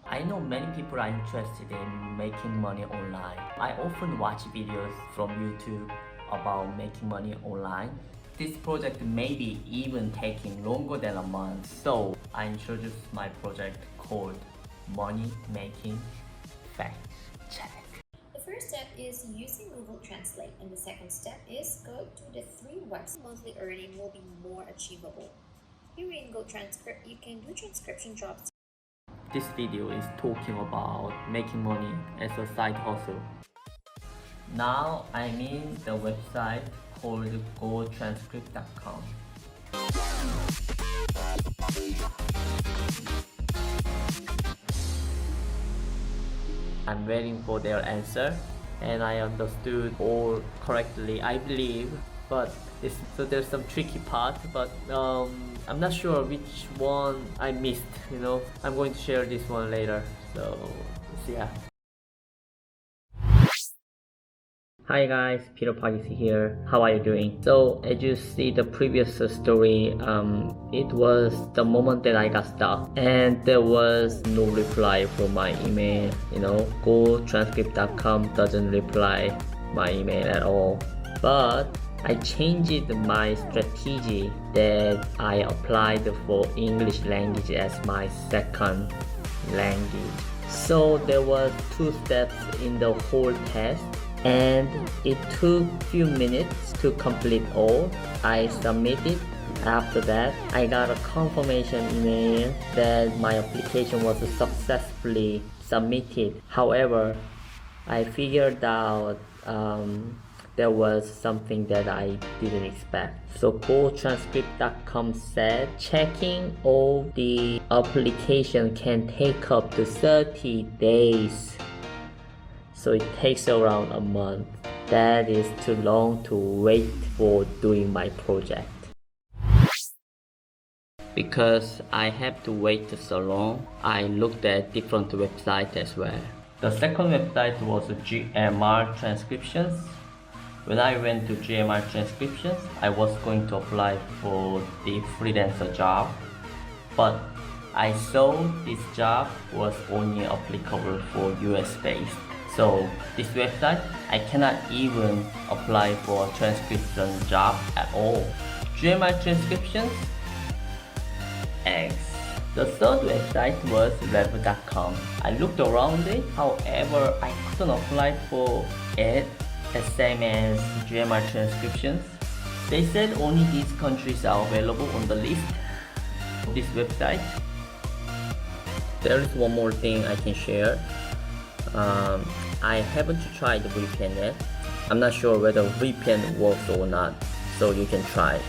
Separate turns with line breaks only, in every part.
I know many people are interested in making money online. I often watch videos from YouTube about making money online. This project may be even taking longer than a month, so I introduced my project called Money Making Fact Check.
The first step is using Google Translate, and the second step is go to the 3 websites. Monthly earning will be more achievable. Here in GoTranscript, you can do transcription jobs.
This video is talking about making money as a side hustle. Now I'm in the website called gotranscript.com. I'm waiting for their answer, and I understood all correctly, I believe, but so there's some tricky part, but I'm not sure which one I missed, I'm going to share this one later, so yeah. Hi guys, Peter Pagis here. How are you doing? So as you see the previous story, it was the moment that I got stuck and there was no reply from my email. GoTranscript.com doesn't reply my email at all. But I changed my strategy that I applied for English language as my second language. So there was 2 steps in the whole test, and it took few minutes to complete all. I submitted. After that, I got a confirmation email that my application was successfully submitted. However, I figured out there was something that I didn't expect. So GoTranscript.com said checking all the application can take up to 30 days. So it takes around a month. That is too long to wait for doing my project. Because I have to wait so long, I looked at different websites as well. The second website was GMR Transcriptions. When I went to GMR Transcriptions, I was going to apply for the freelancer job, but I saw this job was only applicable for US based. So this website, I cannot even apply for a transcription job at all. GMR Transcriptions X. The third website was rev.com. I looked around it, however, I couldn't apply for it as same as GMR Transcriptions. They said only these countries are available on the list of this website. There is one more thing I can share. I haven't tried the VPN yet. I'm not sure whether VPN works or not, so you can try.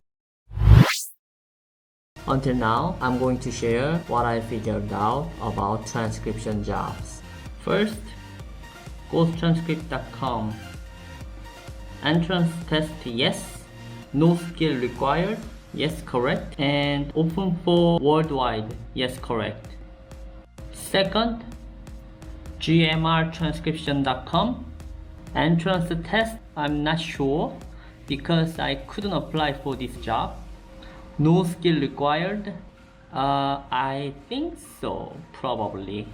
Until now, I'm going to share what I figured out about transcription jobs. First, gotranscript.com. Entrance test, yes. No skill required, yes, correct. And open for worldwide, yes, correct. Second, GMRTranscription.com. Entrance test, I'm not sure because I couldn't apply for this job. No skill required, I think so, probably.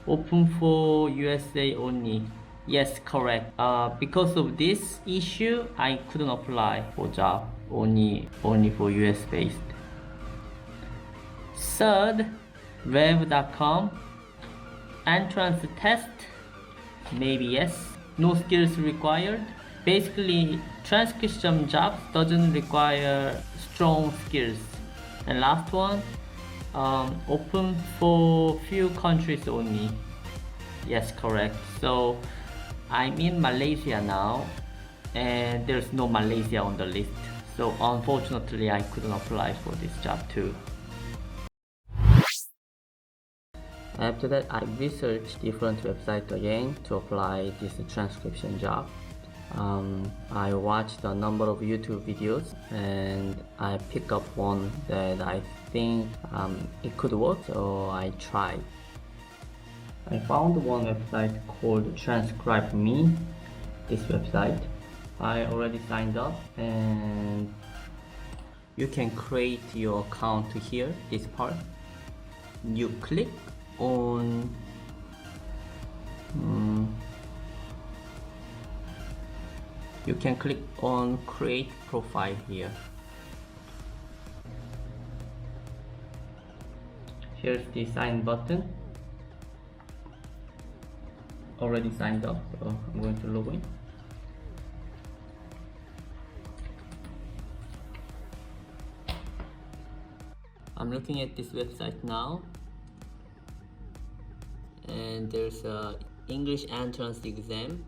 Open for USA only, yes, correct. Because of this issue, I couldn't apply for job, only for US based. Third, rev.com. Entrance test, maybe yes. No skills required. Basically, transcription jobs doesn't require strong skills. And last one, open for few countries only. Yes, correct. So I'm in Malaysia now, and there's no Malaysia on the list. So unfortunately, I couldn't apply for this job too. After that, I researched different websites again to apply this transcription job. I watched a number of YouTube videos and I picked up one that I think it could work, so I tried. I found one website called TranscribeME. This website, I already signed up, and you can create your account here, this part. You click on You can click on create profile here. Here's the sign button. Already signed up, so I'm going to log in. I'm looking at this website now, and there's a English entrance exam.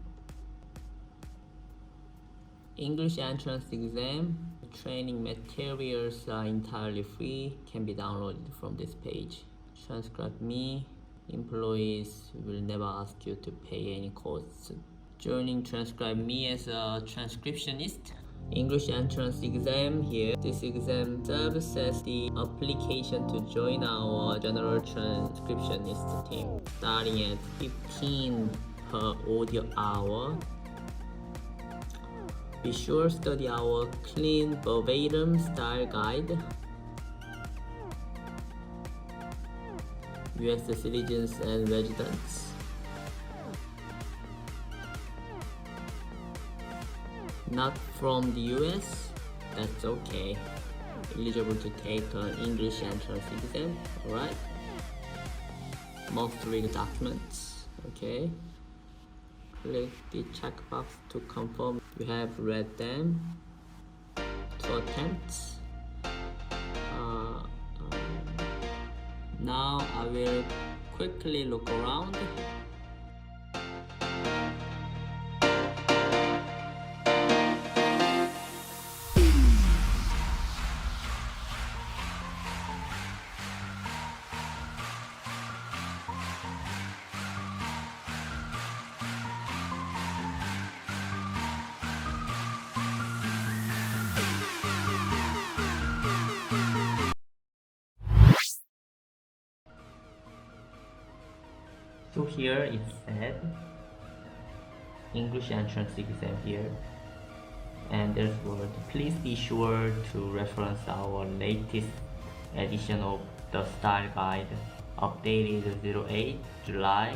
English entrance exam training materials are entirely free, can be downloaded from this page. TranscribeME employees will never ask you to pay any costs. Joining TranscribeME as a transcriptionist. English entrance exam here. This exam serves as the application to join our general transcriptionist team, starting at 15 per audio hour. Be sure study our clean verbatim style guide. US citizens and residents. Not from the US? That's okay. Eligible to take an English entrance exam, alright? Must read documents, okay? Click the checkbox to confirm you have read them. 2 attempts. Now I will quickly look around. So here it said English entrance exam here, and there's word. Please be sure to reference our latest edition of the style guide, updated 08 July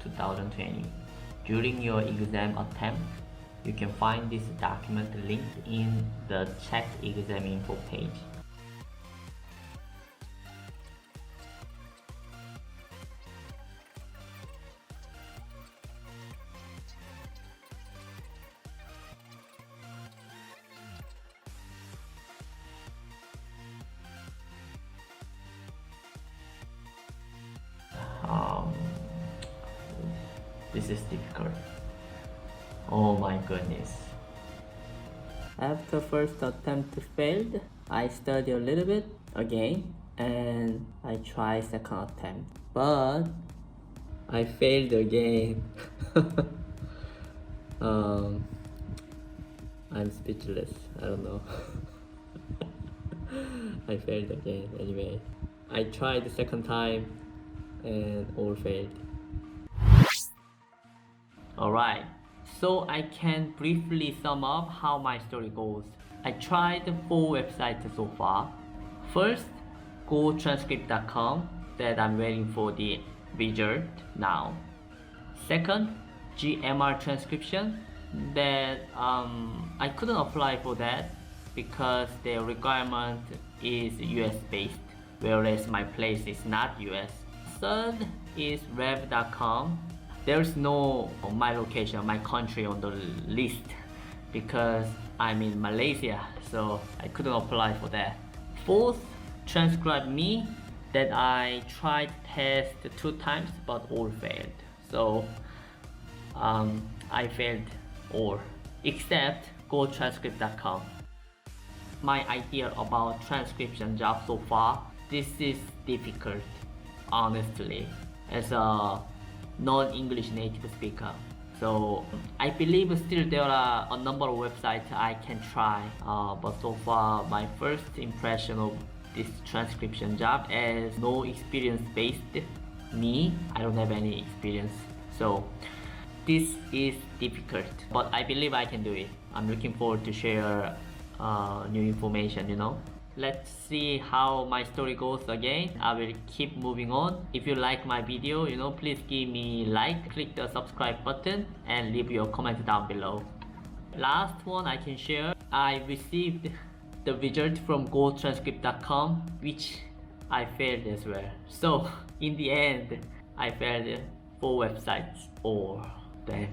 2020. During your exam attempt, you can find this document linked in the check exam info page. This is difficult. Oh my goodness. After first attempt failed, I studied a little bit again and I tried second attempt, but I failed again. I'm speechless. I don't know. I failed again anyway. I tried the second time and all failed. Alright, so I can briefly sum up how my story goes. I tried 4 websites so far. First, gotranscript.com, that I'm waiting for the result now. Second, GMR Transcription, that I couldn't apply for that because their requirement is US based, whereas my place is not US. Third is rev.com. There's no my location, my country on the list because I'm in Malaysia, so I couldn't apply for that. Fourth, TranscribeME, that I tried test 2 times but all failed. So I failed all except gotranscript.com. My idea about transcription job so far, this is difficult, honestly, as a non-English native speaker. So I believe still there are a number of websites I can try, but so far my first impression of this transcription job as no experience based me, I don't have any experience, so this is difficult, but I believe I can do it. I'm looking forward to share new information, Let's see how my story goes again. I will keep moving on. If you like my video, please give me like, click the subscribe button and leave your comment down below. Last one I can share. I received the result from gotranscript.com, which I failed as well. So in the end, I failed 4 websites. Oh damn.